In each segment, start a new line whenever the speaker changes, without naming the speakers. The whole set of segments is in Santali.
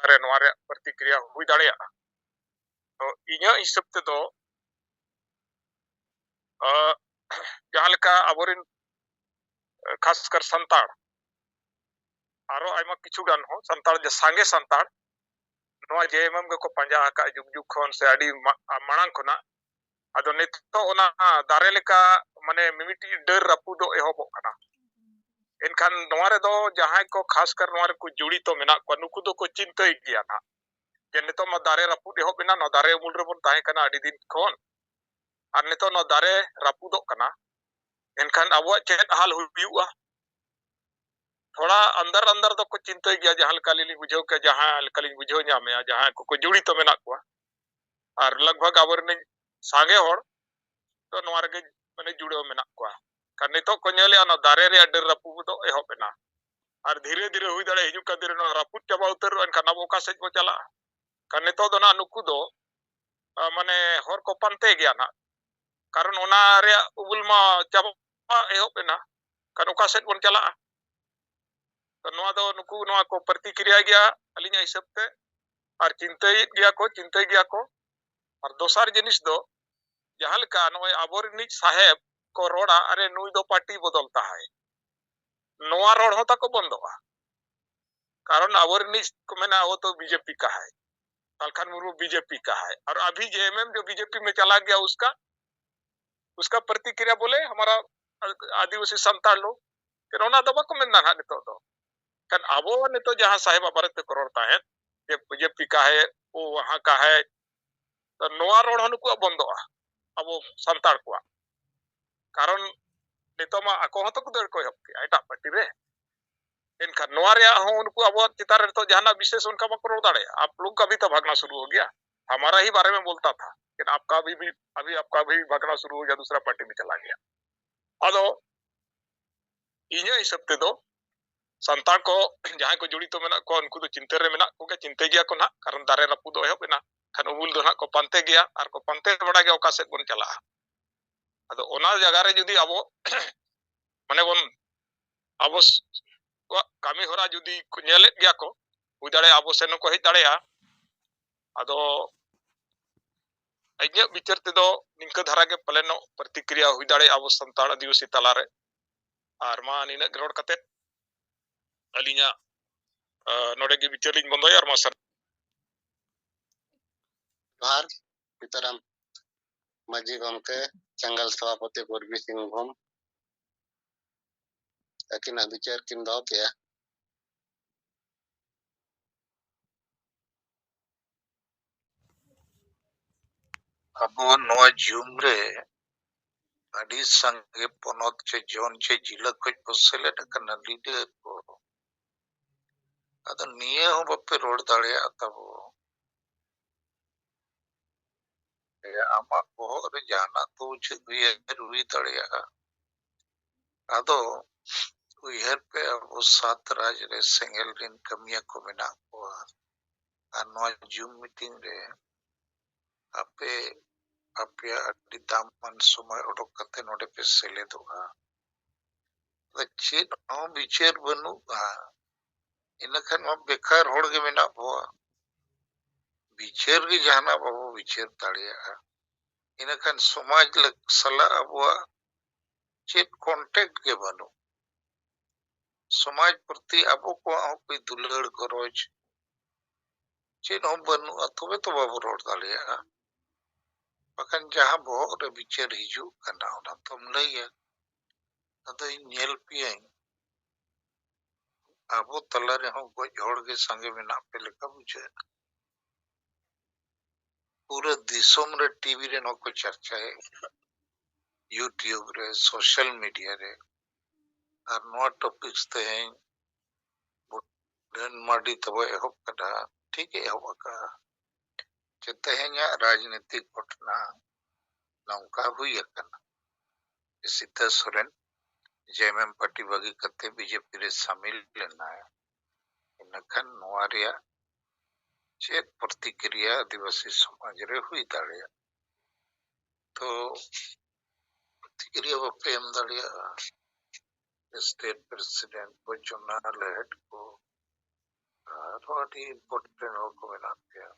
रे नोआ रे प्रतिक्रिया हुई दाड़िया तो इᱧᱟᱹᱜ हिसाब तेदो जहाँ लेका आबोरिन खासकर संताड़ आरो आयमा किछु गान हो संताड़ जे सांगे संताड़ नोआ जेएमएम को पंजा का जुग जुग खन से आडी मांग खना आदो नितो ओना दारे लेका माने मिमिटी डर रापुदो एहोबो कना एनखान नोआ रे दो जहां को खासकर नोआ रे को जुड़ी तो मेना को नुकु दो को चिंतय गिया ना जे नितो मा दारे रापुद एहो बिना न दारे उमुल रे बन ताहे कना आडी दिन खन आर नितो न दारे रापुदो कना एनखान आबो चेत हाल हुयुआ थोड़ा अंदर अंदर दो को चिंतय गया जहां लकाली बुझाव के जहां लकाली बुझाव ᱧᱟᱢᱮ जहां को जुड़ी तो मेना को और लगभग आबरने सांगे होड़ तो नोआ रे माने जुड़ो मेना को का नितो को नेले ना दारे रे डर रापु दो एहो बेना और धीरे धीरे हुई दाड़े हिजु का दिन नो रापुट चाबा उतर एनखान अब ओका सेज को चला का नितो दो ना नुकु दो माने हर को पानते गया ना कारण ओना रे उबुल मा चाबा एहो बेना का ओका सेज बन चला तो नोआ दो नुकु नोआ को प्रतिक्रिया गया अलिना हिसाब ते और चिंतय गया को और दोसार जिनिस दो जहां लेका नोय आबोरिनिज साहेब को रोड़ा अरे नुई दो पार्टी बदलता है नोआ रोड होता को बंदोगा कारण आबोरिनिज को मेना वो तो बीजेपी का है अलखान मुर्मू बीजेपी का है और अभी जेएमएम जो बीजेपी में चला गया उसका प्रतिक्रिया बोले हमारा आदिवासी संताल लोग कोरोना दबा को मेना ना नितो दो kan abo nito जहां साहेब भारत पे करोड़ता है ये बीजेपी का है वो वहां का है तो नोआ रोड हनुको बंदोआ अब संताड़ को कारण नितो मा आको हतो को दर को हक एटा पार्टी रे इनका नोआ रे हो उनको अब चितार तो जहां विशेष उनका मकरो दाड़े आप लोग का भी तो भागना शुरू हो गया हमारा ही बारे में बोलता था लेकिन आपका भी अभी आपका भी भागना शुरू हो गया दूसरा पार्टी में चला गया अदो इन्हें इस हफ्ते दो संताल को जहां को जुड़ी तो मेना को उनको तो चिंते रे मेना को के चिंते गया को ना कारण दारे रपु दो एहो बेना खान उबुल दो ना को पानते गया और को पानते बड़ा गया ओका से बन चला अदो ओना जगह रे जुदी अबो माने बन अबो कामी होरा जुदी को नेले गया को हुई दाड़े अबो सेन को हेज दाड़ेया अदो अज्ञा विचार ते दो निंका धारा के पलेनो प्रतिक्रिया हुई दाड़े अबो संताल आदिवासी तला रे और मा निना ग्रोड कते अलिना नोडे के विचार लिंग बंदो यार मा सर
जोहार सीताराम माजी गमके चंगल सभापति पूर्वी सिंहभूम अकिना विचार किन दो के
अब नोआ जूम रे अडी संगे पोनोत चे जोन चे जिला को पसले कना लीडर को अद निये हो बप्पे रोड दाड़े तब या आमा को रे जाना तो चे दुए रुई दाड़े अदो उयर पे अब सात राज रे सेंगल रिन कमिया को मेना को नोआ जूम मीटिंग रे आपे आपया अडी दामन समय ओडोक कते नोडे पे सेले दोगा चेत हो विचार बनुगा इनखान बेकार होड़ के मेना भोआ विचार के जाना बाबू विचार दाड़िया इनखान समाज सला अबुआ चेत कांटेक्ट के बनु समाज प्रति अबो को कोई दुलड़ गरज चेत हो बनु अथवे तो बाबू रोड दाड़िया बखन जहां बहुत विचार हिजू कना ओना तुम लइया अद नेल पिए अबो तला रे हो गोज होड़ के संगे में ना पे लेका बुझे पूरे दिसोम रे टीवी रे नो को चर्चा है यूट्यूब रे सोशल मीडिया रे और नो टॉपिक्स ते हैं बुडन माडी तबो एहो कदा ठीक है एहो का चते हैं राजनीतिक घटना नौका हुई कना सीता सोरेन जेएमएम पार्टी बगी कते बीजेपी रे शामिल लेना है इनखान नोआरिया चेत प्रतिक्रिया आदिवासी समाज रे हुई दाड़िया तो प्रतिक्रिया बपे एम दाड़िया स्टेट प्रेसिडेंट को चुनाव हेड को ᱟᱨᱦᱚᱸ ᱟᱹᱰᱤ ᱤᱢᱯᱚᱨᱴᱮᱱᱴ ᱦᱚᱲ ᱠᱚ ᱢᱮᱱᱟᱜ ᱯᱮᱭᱟ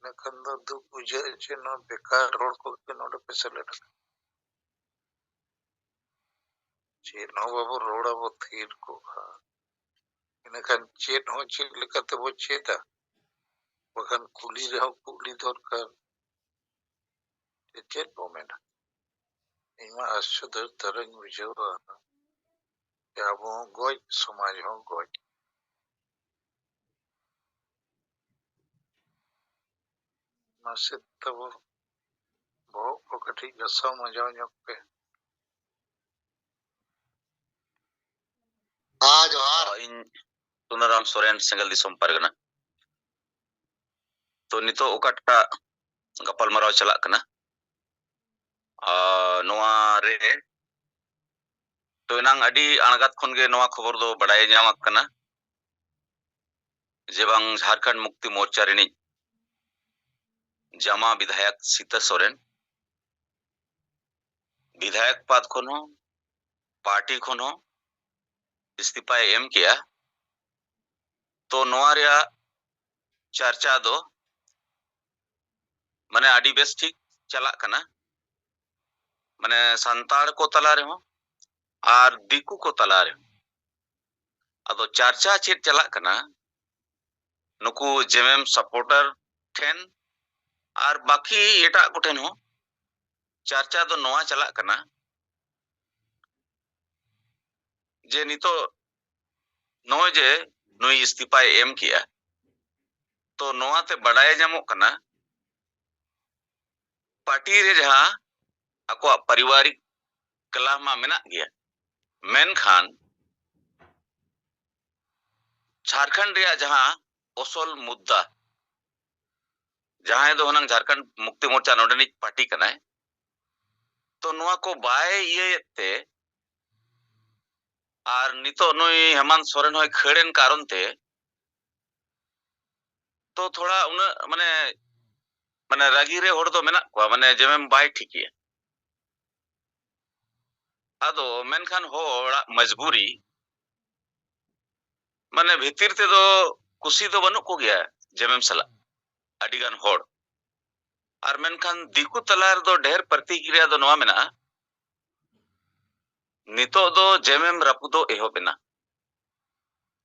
ᱤᱱᱟᱹᱠᱷᱟᱱ ᱫᱚ ᱫᱩᱠ ᱵᱩᱡᱷᱟᱹᱜᱼᱟ ᱡᱮ ᱱᱚᱣᱟ ᱵᱮᱠᱟᱨ ᱦᱚᱲ ᱠᱚᱜᱮ ᱱᱚᱰᱮ ᱯᱮ ᱥᱮᱞᱮᱫ ᱟᱠᱟᱱᱟ ᱪᱮᱫ ᱦᱚᱸ ᱵᱟᱵᱚ ᱨᱚᱲᱟᱵᱚ ᱛᱷᱤᱨ ᱠᱚᱜᱼᱟ ᱤᱱᱟᱹᱠᱷᱟन ᱪᱮᱫ ᱦᱚᱸ ᱪᱮᱫ ᱞᱮᱠᱟ ᱛᱮᱵᱚ ᱪᱮᱫᱟ ᱵᱟᱠᱷᱟन ᱠᱩᱞᱤ ᱨᱮᱦᱚᱸ ᱠᱩᱞᱤ ᱫᱚᱨᱠᱟর ᱪᱮᱫ ᱵᱚ ᱢᱮᱱᱟ ᱤᱧ ᱢᱟ ᱟᱥᱪᱚᱨᱡᱚ ᱫᱷᱟᱨᱟᱧ ᱵᱩᱡᱷᱟᱹᱣᱟ ᱡᱮ ᱟᱵᱚ ᱦᱚᱸ ᱜᱚᱡ ᱥᱚᱢᱟᱡᱽ ᱦᱚᱸ ᱜᱚᱡ ᱱᱟᱥᱮ ᱛᱟᱵᱚ ᱵᱚᱦᱚᱜ ᱠᱚ ᱠᱟᱹᱴᱤᱡ ᱜᱟᱥᱟᱣ ᱢᱟᱡᱟᱣ ᱧᱚᱜ ᱯᱮ
हाँ जोहार
इन सुनाराम सोरेन सेंगल दिसोम पारगना तो नितो ओकाटा गपाल मराव चलाक कना नोआ रे तो इनांग अडी अणगात खन गे नोआ खबर दो बड़ाय ᱧᱟᱢ कना जे बांग झारखंड मुक्ति मोर्चा रिनी जामा विधायक सीता सोरेन विधायक पद खन हो पार्टी खन हो इस्तीफा एम किया तो नोआ रिया चर्चा दो माने अडी बेस ठीक चलाक कना माने संताड़ को तला रे हो आर दिकू को तला रे अदो चर्चा चेत चलाक कना नुकू जेएमएम सपोर्टर ठेन आर बाकी एटा को ठेन हो चर्चा दो नोआ चलाक कना जे नितो नोय जे नुई इस्तीफा एम किया तो नोआ ते बड़ाय जामो कना पार्टी रे जहां ako पारिवारिक कला मा मेना गया मेनखान झारखंड रे जहां ओसल मुद्दा जहां दो हनंग झारखंड मुक्ति मोर्चा नोडनी पार्टी कनाय तो नोआ को बाय ये ते आर नितो नुई हेमंत सोरेन होय खड़ेन कारण ते तो थोड़ा उन माने माने रागी रे होड़ दो मेना को माने जेमेम बाय ठिकिया आदो मेनखान होड़ा मजबूरी माने भीतर ते दो कुसी दो बनु को गया जेमेम सला अडिगान होड़ आर मेनखान दिकू तलार दो ढेर प्रतिक्रिया दो नोआ मेना नितो दो जेमेम रपुदो एहो बेना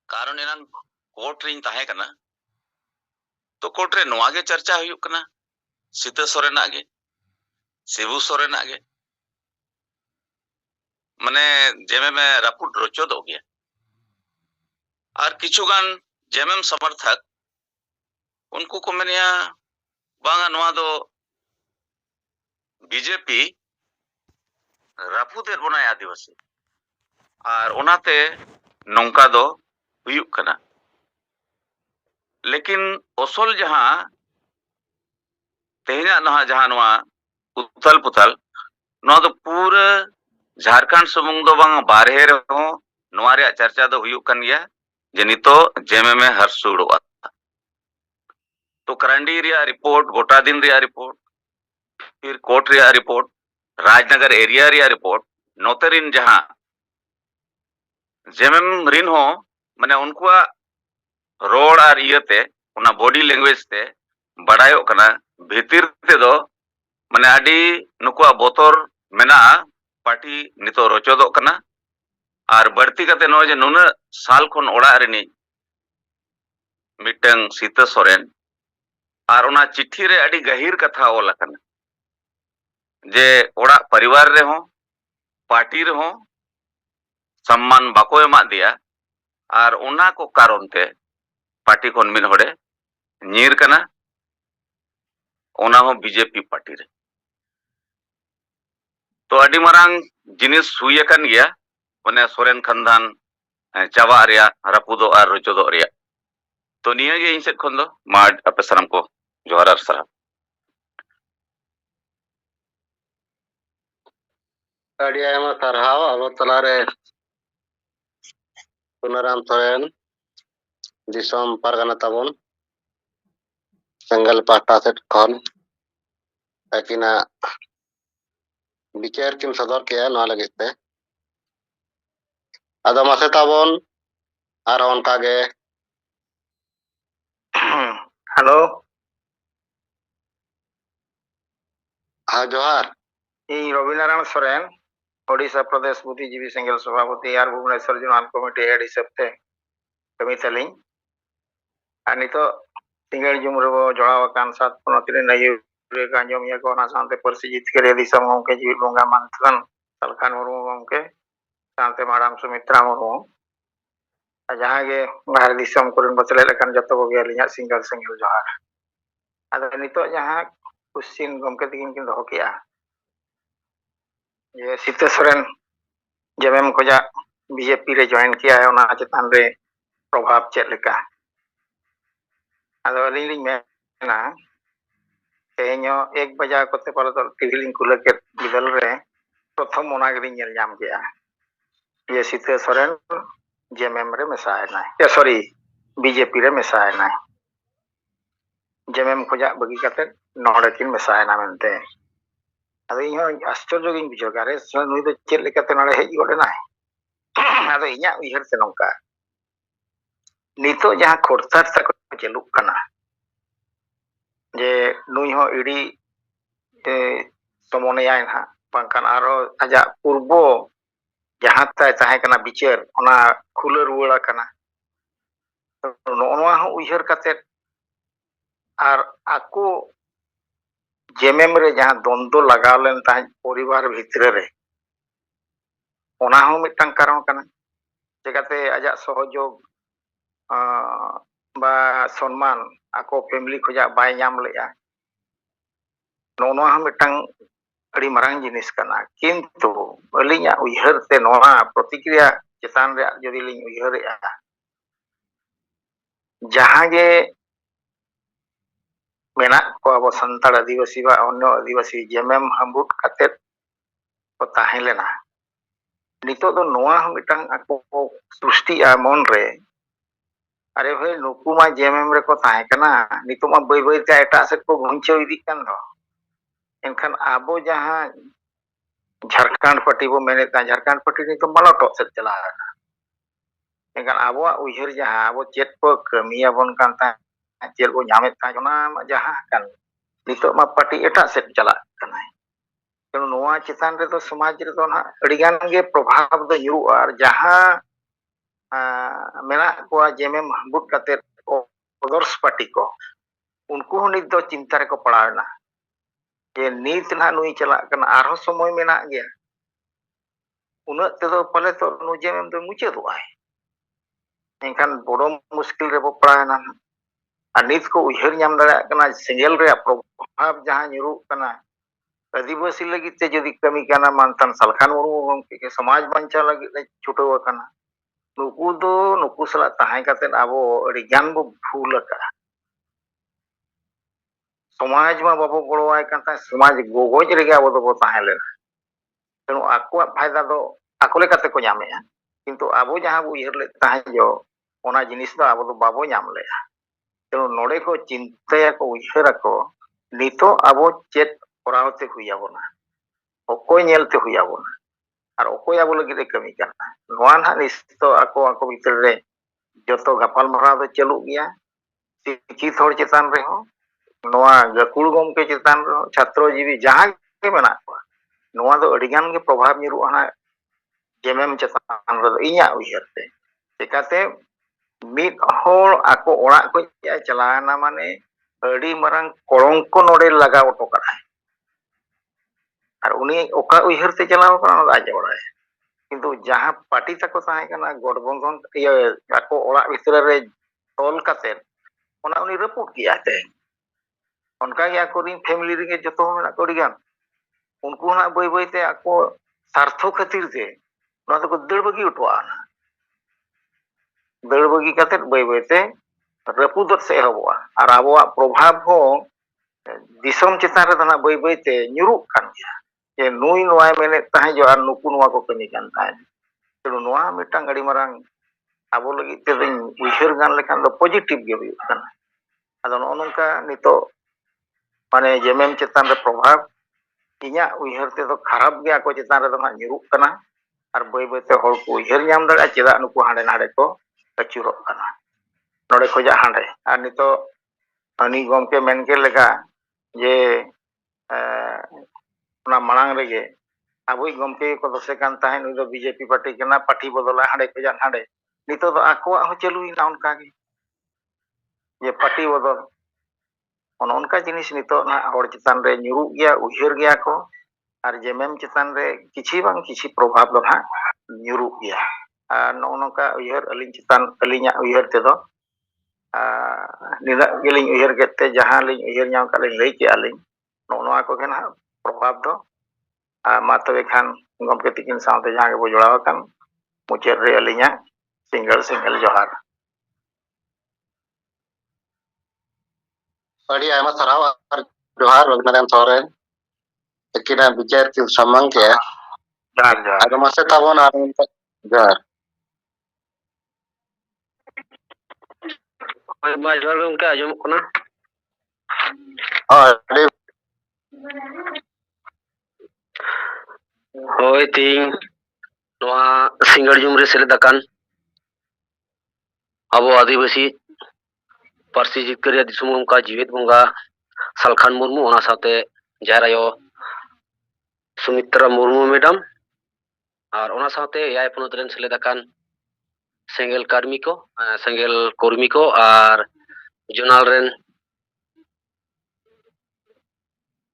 कारण एनान कोर्ट रिन ताहे कना तो कोर्ट रे नोआ गे चर्चा हुयुक कना सीता सोरेना गे शिबू सोरेना गे माने जेमेम रपुद रोचो दो गया आर किछुगान जेमेम समर्थक उनको को मेनिया बांगा नोआ दो बीजेपी रापुदेर बनाय आदिवासी आर ओनाते नौका दो हुयुक कना लेकिन ओसल जहां तेहना नहा जहां नोआ उथल पुथल नोआ दो पूरा झारखंड सुमुंग दो बांगा बारहे रहो नोआ रे चर्चा दो हुयुक कन गया जे नितो जेमेम हरसुड़ोआ तो करंडी रिया रिपोर्ट गोटा दिन रिया रिपोर्ट फिर court Riya report Rajnagar area Riya report नोतरिन जहां जेमेम रिन हो माने उनकुआ रोड आर इयते उना बॉडी लैंग्वेज ते बड़ायो कना भीतर ते दो माने आडी नुकुआ बोतर मेना पार्टी नितो रोचोदो कना आर बढ़ती कते नो जे नुना साल खन ओड़ा रिनी मिटंग सीता सोरेन आर उना चिट्ठी रे आडी गहीर कथा ओला कना जे ओड़ा परिवार रे हो पार्टी रे हो सम्मान बाको एमा दिया आर उना को कारण ते पार्टी खन मिन होड़े नीर कना उना हो बीजेपी पार्टी रे तो अडी मरांग जिनिस हुई अकन गया माने सोरेन खंदान चावा रिया रपुदो आर रोचोदो रिया तो निया गे इन सेट खन दो मा आपे सनम को जोहार आर सारा
अड़ी आयमा सरहाव अब तलारे सुनाराम सोरेन दिसोम पारगना ताबन सेंगल पाटा सेट खन ताकिना विचार किन सदर के नोआ लगित ते आदो मासे ताबन आर उनका गे
हेलो
हाँ जोहार
ᱤᱧ ᱨᱚᱵᱤᱱᱟᱨᱟᱭᱚᱱ ᱥᱚᱨᱮᱱ ओडिशा प्रदेश बुद्धिजीवी संघ सभापति और भुवनेश्वर जोनाल कमिटी हेड हिसाब से कमी तलिंग और नितो सिंगल जुम रे जोड़ाव कान सात पनोत रे नय रे गांजम या को ना सानते परसी जितके दिसम गमके जीव बंगा मानथन सलखान मुर्मू गमके सानते माडाम सुमित्रा मुर्मू जहां गे बाहर दिसम कोरन बचले लेकन जतो गगे लिया सिंगल सिंगल जोहार आदो नितो जहां क्वेश्चन गमके तिगिन किन दोहो किया ये सीते सोरेन जेमेम खोजा बीजेपी रे जॉइन किया है ओना चेतान रे प्रभाव चेक लेका आदो अलिंग लिंग मेना तेño 1 बजा कोते पालो तो टीवी लिंग खुले के बिदल रे प्रथम ओना गिरिं नेल जाम गया ये सीते सोरेन जेमेम रे मेसाय ना या सॉरी बीजेपी रे मेसाय ना जेमेम खोजा बगी काते नोडे किन मेसाय ना मेनते आदो इहो आश्चर्य गिन बुझो गारे नुई दो चेक लेकाते नोडे हेज गोडे ना आदो इᱧᱟ उयहर से नोंका नितो जहां खोरतार तक चलुक कना जे नुई हो इडी समोनयाय ना बांकान आरो आजा पूर्वो जहां ताय ताहे कना विचार ओना खुले रुवाड़ा कना नोनवा हो उयहर काते आर आको जेमेम रे जहां द्वंद्व लगाव लेन ताहे परिवार भितरे रे ओना हो मिटन कारण कना जेकाते आजा सहयोग बा सम्मान आको फैमिली खोजा बाय नाम लेया नोनवा मिटन अड़ी मारंग जिनिस कना किंतु अलिया उयहर ते नोना प्रतिक्रिया चेतान रे जदि लिंग उयहरेया जहां गे मेना को अब संताड़ आदिवासी बा अन्य आदिवासी जेमेम हम्बुट काते को ताहे लेना नितो दो नोआ हम मिटन आको सृष्टि आ मन रे अरे भाई नुकु मा जेमेम रे को ताहे कना नितो मा बई बई ते एटा से को घुंचो इदी कान दो एनखान आबो जहां झारखंड पार्टी बो मेने ता झारखंड पार्टी नितो मलटो से चला ना एनखान आबो उयहर जहां आबो चेत को कमिया बन कान ता चेल को नामे ता जोना जहां कान नितो मा पार्टी एटा से चला कना तो नोआ चितान रे तो समाज रे तो ना अडिगान गे प्रभाव दो यूरु और जहां मेना को जेमेम हम्बुट काते अदर्स पार्टी को उनको नित दो चिंता रे को पड़ावना ये नीत ना नुई चला कना आरो समय मेना गया उन ते दो पले तो नु जेमेम दो मुचे दो आए एनखान बड़ो मुश्किल रे पड़ावना नीत को उयहर नाम दाड़ा कना सिंगल रे प्रभाव जहां यूरु कना आदिवासी लगी ते जदि कमी कना मानतन सलखान मुर्मू के समाज बंचा लगी छुटो कना नुकु दो नुकु सला ताहे काते आबो अड़ी ज्ञान बो भूल का समाज मा बाबो गड़वाय काता समाज गोगोज रे आबो दो ताहे ले तेनु आको फायदा दो आको लेकाते को नामेया किंतु आबो जहां बो उयहर ले ताहे जो ओना जिनिस दो आबो दो बाबो नाम लेया तेनु नोडे को चिंताया को उयहर को नितो आबो चेत करावते हुयाबोना ओकोय नेलते हुयाबोना और ओकोय आबो लगी कमी करना नोआ ना निस्तो आको आको भीतर रे जतो गपाल माराव दो चलु गया शिक्षित होड़ चेतान रे हो नोआ गकुल गमके चेतान रे छात्र जीवी जहां के मेना को नोआ दो अडिगान गे प्रभाव निरु हाना जेमेम चेतान रे इया उयहरते चिकाते मिद होड़ आको ओड़ा को चलाना माने अड़ी मरंग कलंक नोडे लगाव तो करा और उनी ओका उयहर ते चलाव कना आज बड़ाय किंतु जहां पार्टी तको ताहे कना गठबंधन ये आको ओड़ा भितर रे तोल काते ओना उनी रपुट किया ते उनका के आको रिन फैमिली रे जतो मेना को रिगान उनको ना बई बई ते आको सार्थो खातिर ते ओना तो दड़ बगी उठवा दड़ बगी काते बई बई ते रपुदत से हबवा और आबोआ प्रभाव हो दिसम चितान रे तना बई बई ते न्युरुक कान गया ये नुई नोआ मेने ताहे जो आर नुकु नोआ को कमी कान ताहे तेनु नोआ मिटांग अड़ी मारंग आबो लगी ते उयहर गान लेखान दो पॉजिटिव गे हुई काना आदो नोनका नितो माने जेमेम चितान रे प्रभाव इnya उयहर ते तो खराब गया को चितान रे ना न्युरुक काना और बई बई ते होड़ को उयहर नाम दाड़ा चेदा नुकु हांडे नाडे को अचुरोक काना नोडे खोजा हांडे और नितो ᱩᱱᱤ ᱜᱚᱢᱠᱮ ᱢᱮᱱ ᱠᱮᱫ ᱞᱮᱠᱟ ᱡᱮ ᱚᱱᱟ ᱢᱟᱲᱟᱝ ᱨᱮᱜᱮ ᱟᱵᱚᱭᱤᱡ ᱜᱚᱢᱠᱮ ᱠᱚ ᱫᱚᱥᱮ ᱠᱟᱱ ᱛᱟᱦᱮᱸᱫ ᱱᱩᱭ ᱫᱚ ᱵᱤᱡᱮᱯᱤ ᱯᱟর্টি ᱠᱟᱱᱟ, ᱯᱟর্টি ᱵᱚᱫᱚᱞᱟ ᱦᱟᱸᱰᱮ ᱠᱷᱚᱡᱟᱜ ᱱᱟᱸᱰᱮ, ᱱᱤᱛᱚᱜ ᱫᱚ ᱟᱠᱚᱣᱟᱜ ᱦᱚᱸ ᱪᱟᱹᱞᱩᱭᱮᱱᱟ ᱚᱱᱠᱟᱜᱮ ᱡᱮ ᱯᱟর্টি ᱵᱚᱫᱚᱞ᱾ ᱚᱱ ᱚᱱᱠᱟ ᱡᱤᱱᱤᱥ ᱱᱤᱛᱚᱜ ᱱᱟᱦᱟᱜ ᱦᱚᱲ ᱪᱮᱛᱟᱱ ᱨᱮ ᱧᱩᱨᱩᱜ ᱜᱮᱭᱟ, ᱩᱭᱦᱟᱹᱨ ᱜᱮᱭᱟ ᱠᱚ, ᱟᱨ ᱡᱮᱢᱮᱢ ᱪᱮᱛᱟᱱ ᱨᱮ ᱠᱤᱪᱷᱤ ᱵᱟᱝ ᱠᱤᱪᱷᱤ ᱯᱨᱚᱵᱷᱟᱵ ᱫᱚ ᱱᱟᱦᱟᱜ ᱧᱩᱨᱩᱜ ᱜᱮᱭᱟ᱾ ᱟᱨ ᱱᱚᱜᱼᱚ ᱱᱚᱝᱠᱟ ᱩᱭᱦᱟᱹᱨ ᱟᱹᱞᱤᱧ ᱪᱮᱛᱟᱱ ᱟᱹᱞᱤᱧᱟᱜ ᱩᱭᱦᱟᱹᱨ ᱛᱮᱫᱚ ᱱᱤᱱᱟᱹᱜ ᱜᱮᱞᱤᱧ ᱩᱭᱦᱟᱹᱨ ᱠᱮᱫ ᱛᱮ ᱡᱟᱦᱟᱸ ᱞᱤᱧ ᱩᱭᱦᱟᱹᱨ ᱧᱟᱢ ᱠᱟᱜ ᱞᱤᱧ ᱞᱟᱹᱭ ᱠᱮᱜᱼᱟ ᱞᱤᱧ, ᱱᱚᱜᱼᱚ ᱱᱚᱣᱟ ᱠᱚᱜᱮ ᱱᱟᱦᱟᱜ ᱯᱨᱚᱵᱷᱟᱵ ᱫᱚ᱾ ᱢᱟ ᱛᱚᱵᱮ ᱠᱷᱟᱱ ᱜᱚᱢᱠᱮ ᱛᱤᱠᱤᱱ ᱥᱟᱶᱛᱮ ᱡᱟᱦᱟᱸ ᱜᱮᱵᱚ ᱡᱚᱲᱟᱣ ᱟᱠᱟᱱ, ᱢᱩᱪᱟᱹᱫ ᱨᱮ ᱟᱹᱞᱤᱧᱟᱜ ᱥᱤᱸᱜᱟᱹᱲ ᱡᱚᱦᱟᱨ᱾
ᱟᱹᱰᱤ ᱟᱭᱢᱟ ᱥᱟᱨᱦᱟᱣ ᱟᱨ ᱡᱚᱦᱟᱨ ᱨᱚᱜᱷᱩᱱᱟᱛᱷ ᱥᱚᱨᱮᱱ, ᱛᱟᱹᱠᱤᱱᱟᱜ ᱵᱤᱪᱟᱹᱨ ᱠᱤᱱ ᱥᱟᱢᱟᱝ ᱠᱮᱜᱼᱟ᱾
ᱡᱚᱦᱟᱨ ᱡᱚᱦᱟᱨ᱾
ᱟᱫᱚ ᱢᱟᱥᱮ ᱛᱟᱵᱚᱱ ᱟᱨ ᱡᱚᱦᱟᱨ᱾
ᱦᱳᱭ ᱢᱟ ᱡᱚᱦᱟᱨ ᱜᱚᱝᱠᱮ, ᱟᱸᱡᱚᱢᱚᱜ ᱠᱟᱱᱟ?
ᱦᱳᱭ ᱟᱹᱰᱤ
ᱦᱳᱭ ᱛᱤᱦᱤᱧ ᱱᱚᱣᱟ ᱥᱤᱸᱜᱟᱹᱲ ᱡᱩᱢ ᱨᱮ ᱥᱮᱞᱮᱫ ᱟᱠᱟᱱ ᱟᱵᱚ ᱟᱹᱫᱤᱵᱟᱹᱥᱤ ᱯᱟᱹᱨᱥᱤ ᱡᱤᱛᱠᱟᱹᱨᱤᱭᱟᱹ ᱫᱤᱥᱚᱢ ᱜᱚᱢᱠᱮ ᱡᱤᱣᱮᱫ ᱵᱚᱸᱜᱟ ᱥᱟᱞᱠᱷᱟᱱ ᱢᱩᱨᱢᱩ, ᱚᱱᱟ ᱥᱟᱶᱛᱮ ᱡᱟᱦᱮᱨ ᱟᱭᱳ ᱥᱩᱢᱤᱛᱨᱟ ᱢᱩᱨᱢᱩ ᱢᱮᱰᱟᱢ, ᱟᱨ ᱚᱱᱟ ᱥᱟᱶᱛᱮ ᱮᱭᱟᱭ ᱯᱚᱱᱚᱛ ᱨᱮᱱ ᱥᱮᱞᱮᱫ ᱟᱠᱟᱱ ᱥᱮᱸᱜᱮᱞ ᱠᱟᱹᱨᱢᱤ ᱠᱚ, ᱥᱮᱸᱜᱮᱞ ᱠᱚᱨᱢᱤ ᱠᱚ, ᱟᱨ ᱡᱚᱱᱟᱞ ᱨᱮᱱ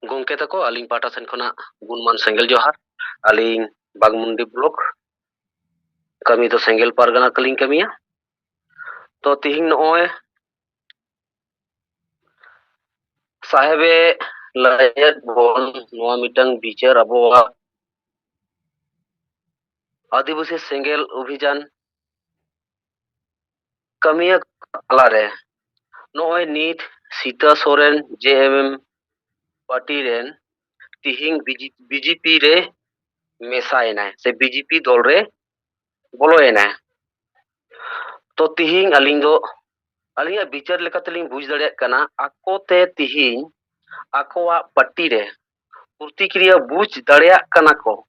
ᱜᱚᱝᱠᱮ ᱛᱟᱠᱚ, ᱟᱹᱞᱤᱧ ᱯᱟᱦᱴᱟ ᱥᱮᱱ ᱠᱷᱚᱱᱟᱜ ᱜᱩᱱᱢᱟᱱ ᱥᱮᱸᱜᱮᱞ ᱡᱚᱦᱟᱨ᱾ ᱟᱹᱞᱤᱧ ᱵᱟᱜᱽᱢᱩᱱᱰᱤ ᱵᱞᱚᱠ, ᱠᱟᱹᱢᱤ ᱫᱚ ᱥᱮᱸᱜᱮᱞ ᱯᱟᱨᱜᱟᱱᱟ ᱛᱮᱞᱤᱧ ᱠᱟᱹᱢᱤᱭᱟ᱾ ᱛᱚ ᱛᱤᱦᱤᱧ ᱱᱚᱜᱼᱚᱭ ᱥᱟহেᱵᱮ ᱞᱟᱹᱭᱮᱫ ᱵᱚᱱ ᱱᱚᱣᱟ ᱢᱤᱫᱴᱟᱝ ᱵᱤᱪᱟᱹᱨ ᱟᱵᱚᱣᱟᱜ ᱟᱹᱫᱤᱵᱟᱹᱥᱤ ᱥᱮᱸᱜᱮᱞ ᱚᱵᱷᱤᱡᱟᱱ ᱠᱟᱹᱢᱤᱭᱟᱹ ᱛᱟᱞᱟᱨᱮ ᱱᱚᱜᱼᱚᱭ ᱱᱤᱛ ᱥᱤᱛᱟᱹ ᱥᱚᱨᱮᱱ JMM ᱯᱟর্টি ᱨᱮᱱ ᱛᱤᱦᱤᱧ BJP ᱨᱮ ᱢᱮᱥᱟᱭᱮᱱᱟᱭ ᱥᱮ BJP ᱫᱚᱞ ᱨᱮ ᱵᱚᱞᱚᱭᱮᱱᱟᱭ᱾ ᱛᱚ ᱛᱤᱦᱤᱧ ᱟᱹᱞᱤᱧᱟᱜ ᱵᱤᱪᱟᱹᱨ ᱞᱮᱠᱟᱛᱮᱞᱤᱧ ᱵᱩᱡᱽ ᱫᱟᱲᱮᱭᱟᱜ ᱠᱟᱱᱟ, ᱟᱠᱚᱛᱮ ᱛᱤᱦᱤᱧ ᱟᱠᱚᱣᱟᱜ ᱯᱟর্টি ᱨᱮ ᱯᱨᱚᱛᱤᱠᱨᱤᱭᱟ ᱵᱩᱡᱽ ᱫᱟᱲᱮᱭᱟᱜ ᱠᱟᱱᱟ ᱠᱚ᱾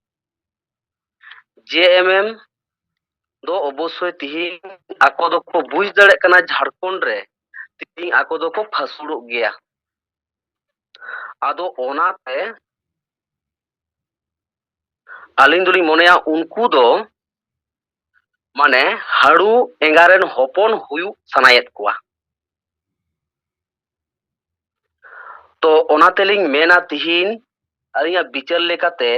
JMM ᱫᱚ ᱚᱵᱚᱥᱥᱳᱭ ᱛᱤᱦᱤᱧ ᱟᱠᱚ ᱫᱚᱠᱚ ᱵᱩᱡᱽ ᱫᱟᱲᱮᱭᱟᱜ ᱠᱟᱱᱟ ᱡᱷᱟᱲᱠᱷᱚᱸᱰ ᱨᱮ ᱛᱤᱦᱤᱧ ᱟᱠᱚ ᱫᱚᱠᱚ ᱯᱷᱟᱥᱩᱲᱚᱜ ᱜᱮᱭᱟ᱾ ᱟᱫᱚ ᱚᱱᱟᱛᱮ ᱟᱹᱞᱤᱧ ᱫᱚᱞᱤᱧ ᱢᱚᱱᱮᱭᱟ ᱩᱱᱠᱩ ᱫᱚ ᱢᱟᱱᱮ ᱦᱟᱹᱲᱩ ᱮᱸᱜᱟ ᱨᱮᱱ ᱦᱚᱯᱚᱱ ᱦᱩᱭᱩᱜ ᱥᱟᱱᱟᱭᱮᱫ ᱠᱚᱣᱟ᱾ ᱛᱚ ᱚᱱᱟ ᱛᱮᱞᱤᱧ ᱢᱮᱱᱟ ᱛᱤᱦᱤᱧ ᱟᱹᱞᱤᱧᱟᱜ ᱵᱤᱪᱟᱹᱨ লেখাতে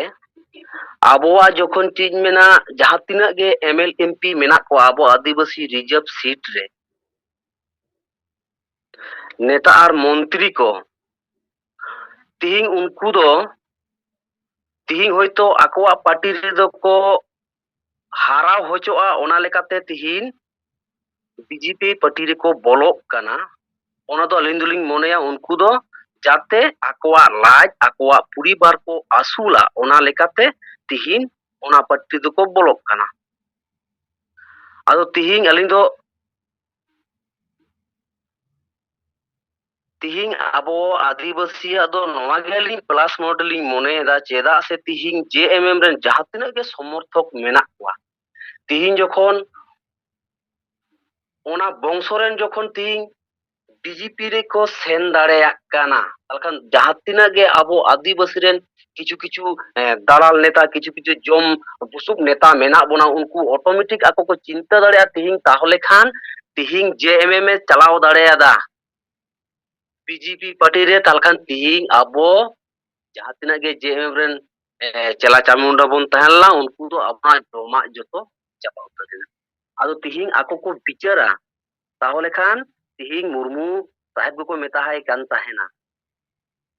ᱟᱵᱚᱣᱟᱜ ᱡᱚᱠᱷᱚᱱ ᱪᱮᱫ ᱢᱮᱱᱟ ᱡᱟᱦᱟᱸ ᱛᱤᱱᱟᱹᱜ ᱜᱮ ML MP ᱢᱮᱱᱟᱜ ᱠᱚᱣᱟ ᱟᱵᱚ ᱟᱹᱫᱤᱵᱟᱹᱥᱤ ᱨᱤᱡᱟর্ভ সিট ᱨᱮ नेता আর মন্ত্রী को তিহিং উনকু দো তিহিং হয়তো আকোয়াগ পার্টি রেদো কো হারাও হচোआ ওনা লেকাতে তিহিং BJP পার্টি রেকো বলক কানা ওনা দো আলিᱧ দুলিᱧ মনেয়া উনকু দো যাতে আকোয়াগ লাজ আকোয়াগ পরিবার को আসুলা ওনা লেকাতে তিহিং ওনা পার্টি দো কো বলক কানা। আদো তিহিং আলিᱧ দো তিহিং আবো আদিবাসী আদো নোয়া গেলিং প্লাস মডেলিং মনে এদা চেদা সে তিহিং JMM রেন যাহা তিনাগ গে সমর্থক মেনাক কোয়া তিহিং যখন ওনা বংশরেন যখন তিহিং BJP রেকো সেন দাড়েয়াক কানা তালখান যাহা তিনাগ গে আবো আদিবাসী রেন কিছু কিছু দালাল নেতা কিছু কিছু জম বুসুক নেতা মেনা বনা উনকু অটোমেটিক আকো কো চিন্তা দাড়েয়া তিহিং তাহলে খান তিহিং JMM এ চালাও দাড়েয়াদা BJP পার্টি রে তালখান তিহিং আবো যাহা তিনাগ গে JMM রেন চেলা চামুন্ডা বন তাহেলা উনকু দো আপনা জমা যতো চাপা উতারেনা। আদো তিহিং আকো কো বিচারা তাহলে খান তিহিং মুরমু সাহেব को मेता है कान ताहेना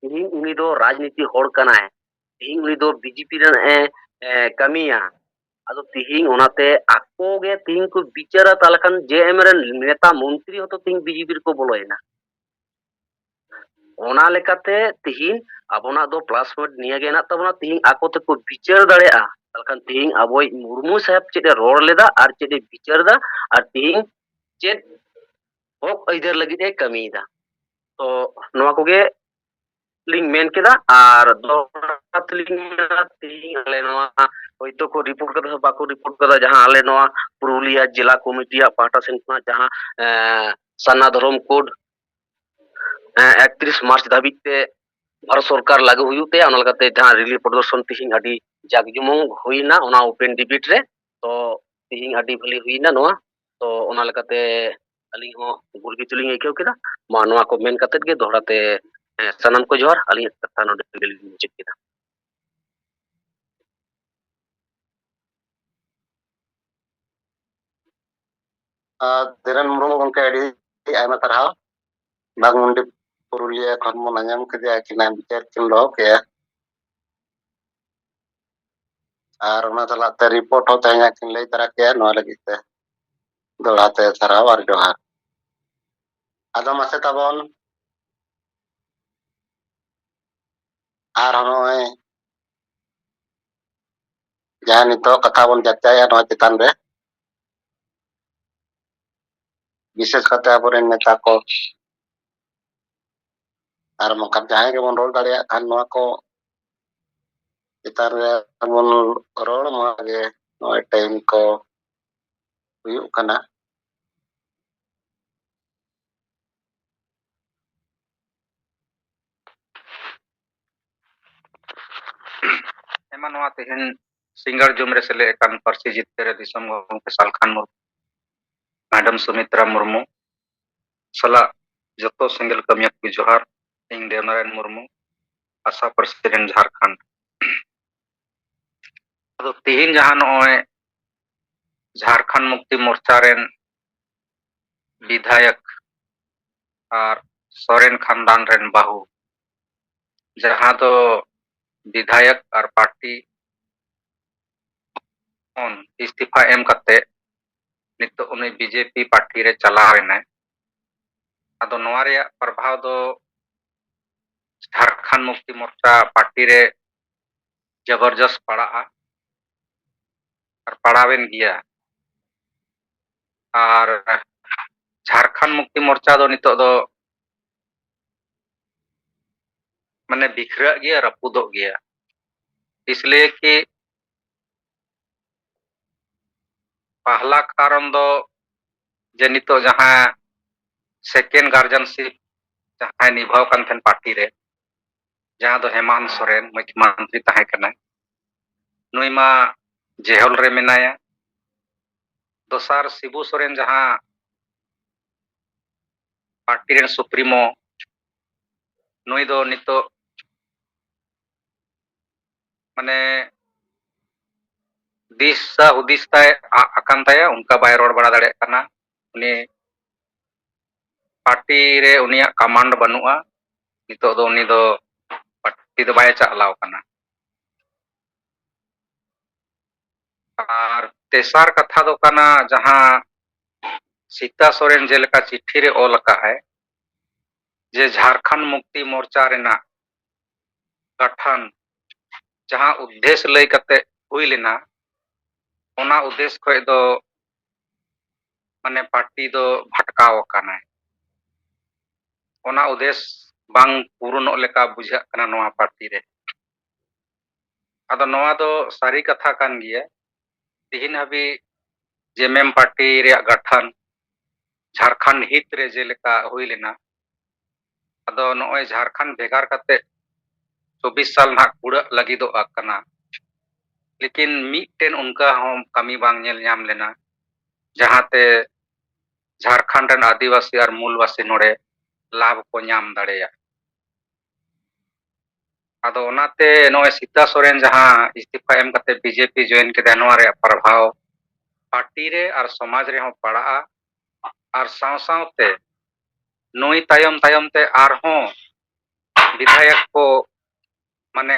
तिहिं उनी दो राजनीति होड़ कनाय तिहिं उनी दो BJP रन कमिया आदो तिहिं ओनाते आको गे तिहिं को बिचारा तालखान JMM रन नेता मंत्री होतो तिहिं BJP को बोलोयना ओना लेकाते तिहिं आबोना दो प्लस पॉइंट निया गे ना तबना तिहिं आको ते को बिचार दाड़ेया तालखान तिहिं आबोय मुर्मू साहेब चेदे रोड़ लेदा आर चेदे बिचार दा आर तिहिं चेद हक अइदार लगिद ए कमिदा। तो नोआ कोगे लिंग मेन केदा आर दोरात लिंग मेना तिहिं आले नोआ होयतो को रिपोर्ट कदा बाको रिपोर्ट कदा जहां आले नोआ पुरुलिया जिला कमिटिया पाटा सेन खना जहां सन्ना धर्म कोड 31 मार्च धाबिज ते भारत सरकार लागू हुयुग ते ओना लगाते जहां रिली प्रदर्शन तिहिन अडी जागजुमंग हुइना ओना ओपन डिबेट रे तो तिहिन अडी भली हुइना नोआ तो ओना लगाते अली हो गुरगी तुलिंग एकेव केदा मा नोआ को मेन कतेत गे दोहराते सनम को जोहार अली कथा नोडे Geling मुचाद केदा
Diren Murmu gongke adi ayma tarhau Bang Mundi Purulia kon mo nanyam kedi akinan bicar kin lo ke ar ona talate report hote nya kin lay tara ke no lagi te dolate tarhau ar johar ado mase tabon ar honoy jahan itu kata bon jataya no chitan re বিশেষ করে আবরেন নেতা ko আর মঙ্কাম jahay ke bon rol daria kan noa ko chitan re bon rol mo ge no time ko huyuk kana
एमा नोआ तेहन सिंगर जुमरे से ले एकान पर्ची जितरे दिसम गंके सालखान मुर्मू मैडम सुमित्रा मुर्मू सला जतो सिंगल कमिया की जोहार इंग देवनारायण मुर्मू आशा प्रेसिडेंट झारखंड तो तेहन जहां नोए झारखंड मुक्ति मोर्चा रेन विधायक और सोरेन खानदान रेन बाहू जहां तो विधायक और पार्टी on इस्तीफा एम कते नितो उनी बीजेपी पार्टी रे चला रेना अदो नोआ रे प्रभाव दो झारखंड मुक्ति मोर्चा पार्टी रे जबरदस्त पड़ा और पड़ावेन गिया और झारखंड मुक्ति मोर्चा दो नितो दो माने बिखरा गया रपुदो गया इसलिए कि पहला कारण दो जे नितो जहां सेकेंड गार्जियनशिप जहां निभाव कान पार्टी रे जहां दो हेमंत सोरेन मुख्यमंत्री तहे कना नुई मा जेहल रे मेनाया दोसार शिबू सोरेन जहां पार्टी रे सुप्रीमो नुई दो नितो माने दिशा हुदिस ताय आकान ताया उनका बाय रोड बड़ा दाड़े कना उनी पार्टी रे उनिया कमांड बनुआ नितो दो उनी दो पार्टी दो बाय चालाव कना और तेसार कथा दो कना जहां सीता सोरेन जेलका चिट्ठी रे ओल का है जे झारखंड मुक्ति मोर्चा रेना गठन जहां उद्देश्य लय कते हुई लेना ओना उद्देश्य खय दो माने पार्टी दो भटकाव काना ओना उद्देश्य बांग पूर्ण लेका बुझा कना नोआ पार्टी रे अदो नोआ दो सारी कथा कान गिया तिहिन हबी जेएमएम पार्टी रे गठन झारखंड हित रे जेलेका हुई लेना अदो नोय झारखंड भेगार कते 24 साल ना कुड़ा लगी दो आकना लेकिन मीटेन उनका हम कमी बांग नेल नाम लेना जहां ते झारखंड रन आदिवासी और मूलवासी नोड़े लाभ को नाम दड़ेया अदो ओनाते नोय सीता सोरेन जहां इस्तीफा एम कते बीजेपी जॉइन के नोआ रे प्रभाव पार्टी रे और समाज रे हो पड़ा और साव सावते नुई तायम तायम ते आरहो विधायक को माने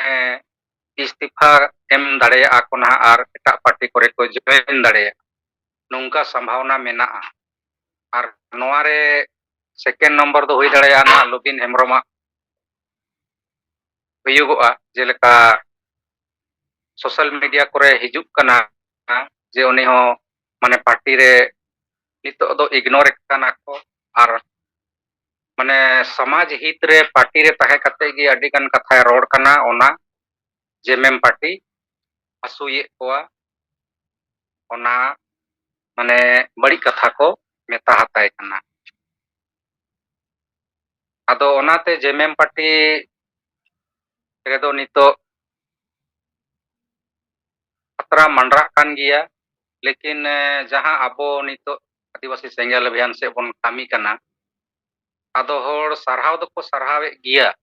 इस्तीफा एम दाड़े आको ना और एटा पार्टी करे को जॉइन दाड़े नुंका संभावना मेना और नोआ रे सेकेंड नंबर दो हुई दाड़े ना लुबिन हेमरोमा हुयुगोआ जेलेका सोशल मीडिया करे हिजुक कना जे उनी हो माने पार्टी रे नितो दो इग्नोर कना को और माने समाज हित रे पार्टी रे तहे कते गी अडी गन कथा रोड कना ओना जेएमएम पार्टी असुये कोआ ओना माने बड़ी कथा को मेता हताय कना ᱟᱫᱚ ᱚᱱᱟᱛᱮ ᱡᱮᱢᱮᱢ ᱯᱟর্টি ᱨᱮᱫᱚ ᱱᱤᱛᱚᱜ ᱠᱷᱟᱛᱨᱟ ᱢᱟᱸᱰᱨᱟᱜ ᱠᱟᱱ ᱜᱮᱭᱟ, ᱞᱮᱠᱤᱱ ᱡᱟᱦᱟᱸ ᱟᱵᱚ ᱱᱤᱛᱚᱜ ᱟᱹᱫᱤᱵᱟᱹᱥᱤ ᱥᱮᱸᱜᱮᱞ ᱚᱵᱷᱤᱭᱟᱱ ᱥᱮᱫ ᱵᱚᱱ ᱠᱟᱹᱢᱤ ᱠᱟᱱᱟ, ᱟᱫᱚ ᱦᱚᱲ ᱥᱟᱨᱦᱟᱣ ᱫᱚᱠᱚ ᱥᱟᱨᱦᱟᱣᱮᱫ ᱜᱮᱭᱟ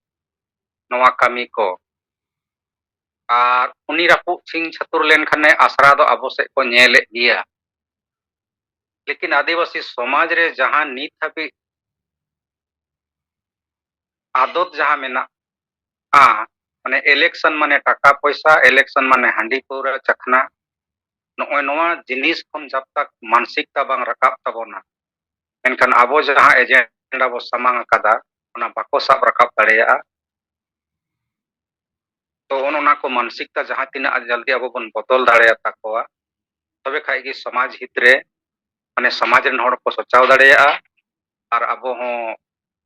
ᱱᱚᱣᱟ ᱠᱟᱹᱢᱤ ko, ᱟᱨ ᱩᱱᱤ ᱨᱟᱹᱯᱩᱫ ᱪᱷᱤᱝ ᱪᱷᱟᱹᱛᱩᱨ ᱞᱮᱱᱠᱷᱟᱱᱮ ᱟᱥᱨᱟ ᱫᱚ ᱟᱵᱚ ᱥᱮᱫ ᱠᱚ ᱧᱮᱞᱮᱫ ᱜᱮᱭᱟ। ᱞᱮᱠᱤᱱ ᱟᱹᱫᱤᱵᱟᱹᱥᱤ ᱥᱚᱢᱟᱡᱽ ᱨᱮ ᱡᱟᱦᱟᱸ ᱱᱤᱛ ᱦᱟᱹᱵᱤᱡ आदत जहाँ मेना माने इलेक्शन माने टाका पैसा इलेक्शन माने हांडी पौरा चखना नॉय नोआ जिनिस खन जब तक मानसिकता बांग रकाब तबोना मेनखान आबो जहाँ एजेंडा बो सामांग अकादा ओना बाको साब रकाब दाड़ेया तो ओना को मानसिकता जहाँ तिना जल्दी आबो बन बदल दाड़ेया ताकोआ तबे खाई कि समाज हित रे माने समाज रन हड़ को सचाव दाड़ेया और आबो हों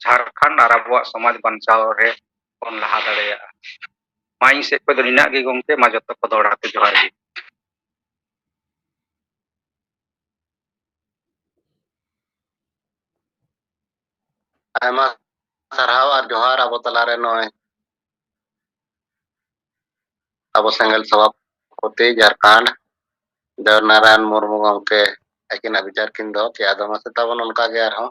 झारखंड और आबुआ समाज बंचाव रे बन लहा दाड़ेया माई से को निना गे गंके मा जतो को दौड़ाते जोहार गे।
आयमा सारहाव और जोहार अब तलारे नॉय अब सेंगल सभापति झारखंड देव नारायण मुर्मू गंके एकिन विचार किन दो कि आदम से तबन उनका गया रहो